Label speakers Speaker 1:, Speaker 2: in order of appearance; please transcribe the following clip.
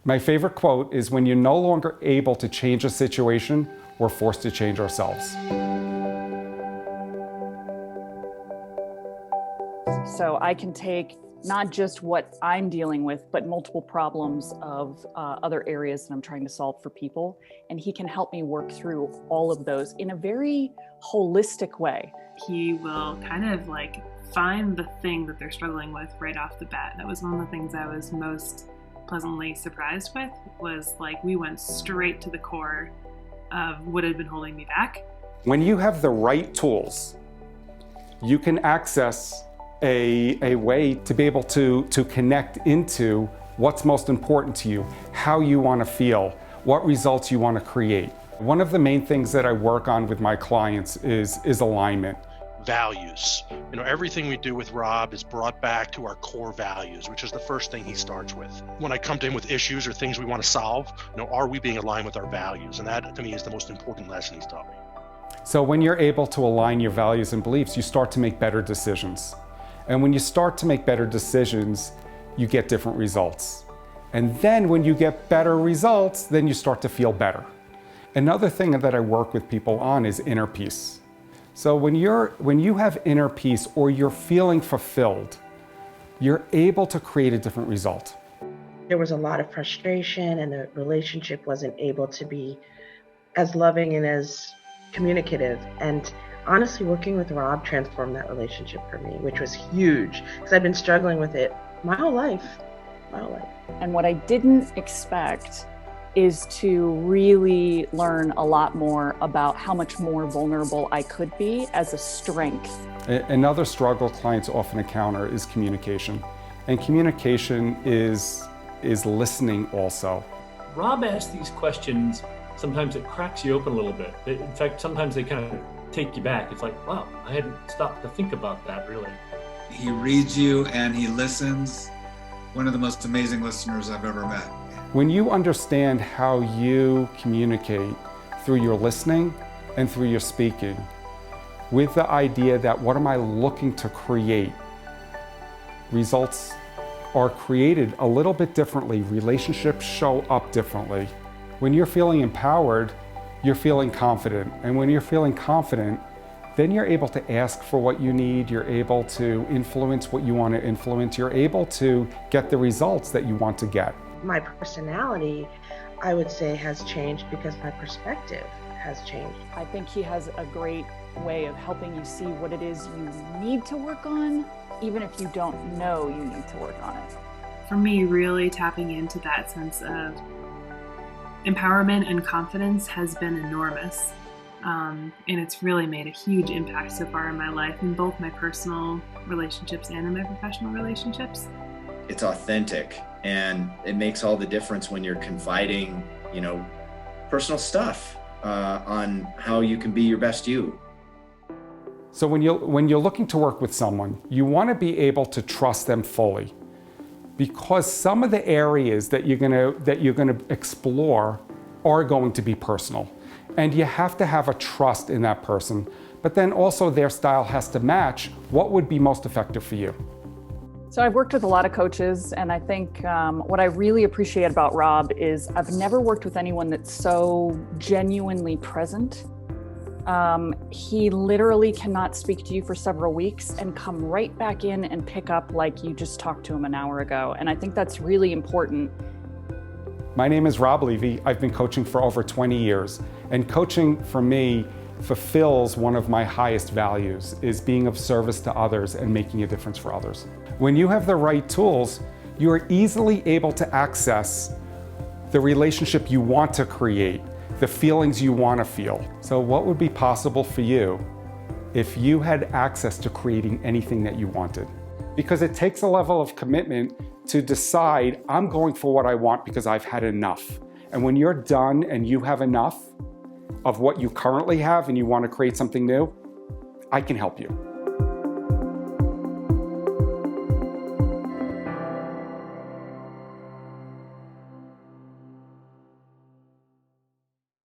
Speaker 1: My favorite quote is, when you're no longer able to change a situation, we're forced to change ourselves.
Speaker 2: So I can take not just what I'm dealing with, but multiple problems of other areas that I'm trying to solve for people. And he can help me work through all of those in a very holistic way.
Speaker 3: He will kind of like find the thing that they're struggling with right off the bat. That was one of the things I was most pleasantly surprised with, was like we went straight to the core of what had been holding me back.
Speaker 1: When you have the right tools, you can access a way to be able to connect into what's most important to you, how you want to feel, what results you want to create. One of the main things that I work on with my clients is alignment.
Speaker 4: Values. Everything we do with Rob is brought back to our core values, which is the first thing he starts with. When I come to him with issues or things we want to solve, are we being aligned with our values? And that, to me, is the most important lesson he's taught me.
Speaker 1: So when you're able to align your values and beliefs, you start to make better decisions. And when you start to make better decisions, you get different results. And then when you get better results, then you start to feel better. Another thing that I work with people on is inner peace. So when you have inner peace, or you're feeling fulfilled, you're able to create a different result.
Speaker 5: There was a lot of frustration, and the relationship wasn't able to be as loving and as communicative. And honestly, working with Rob transformed that relationship for me, which was huge, because I've been struggling with it my whole life.
Speaker 2: And what I didn't expect is to really learn a lot more about how much more vulnerable I could be as a strength.
Speaker 1: Another struggle clients often encounter is communication. And communication is listening also.
Speaker 6: Rob asks these questions, sometimes it cracks you open a little bit. In fact, sometimes they kind of take you back. It's like, wow, I hadn't stopped to think about that, really.
Speaker 7: He reads you and he listens. One of the most amazing listeners I've ever met.
Speaker 1: When you understand how you communicate through your listening and through your speaking, with the idea that what am I looking to create, results are created a little bit differently. Relationships show up differently. When you're feeling empowered, you're feeling confident. And when you're feeling confident, then you're able to ask for what you need. You're able to influence what you want to influence. You're able to get the results that you want to get.
Speaker 5: My personality, I would say, has changed because my perspective has changed.
Speaker 2: I think he has a great way of helping you see what it is you need to work on, even if you don't know you need to work on it.
Speaker 3: For me, really tapping into that sense of empowerment and confidence has been enormous. And it's really made a huge impact so far in my life, in both my personal relationships and in my professional relationships.
Speaker 8: It's authentic, and it makes all the difference when you're confiding, personal stuff on how you can be your best you.
Speaker 1: So when you're looking to work with someone, you want to be able to trust them fully, because some of the areas that you're gonna explore are going to be personal, and you have to have a trust in that person. But then also their style has to match what would be most effective for you.
Speaker 2: So I've worked with a lot of coaches, and I think what I really appreciate about Rob is I've never worked with anyone that's so genuinely present. He literally cannot speak to you for several weeks and come right back in and pick up like you just talked to him an hour ago. And I think that's really important.
Speaker 1: My name is Rob Levy. I've been coaching for over 20 years. And coaching for me fulfills one of my highest values, is being of service to others and making a difference for others. When you have the right tools, you are easily able to access the relationship you want to create, the feelings you want to feel. So what would be possible for you if you had access to creating anything that you wanted? Because it takes a level of commitment to decide, I'm going for what I want because I've had enough. And when you're done and you have enough of what you currently have and you want to create something new, I can help you.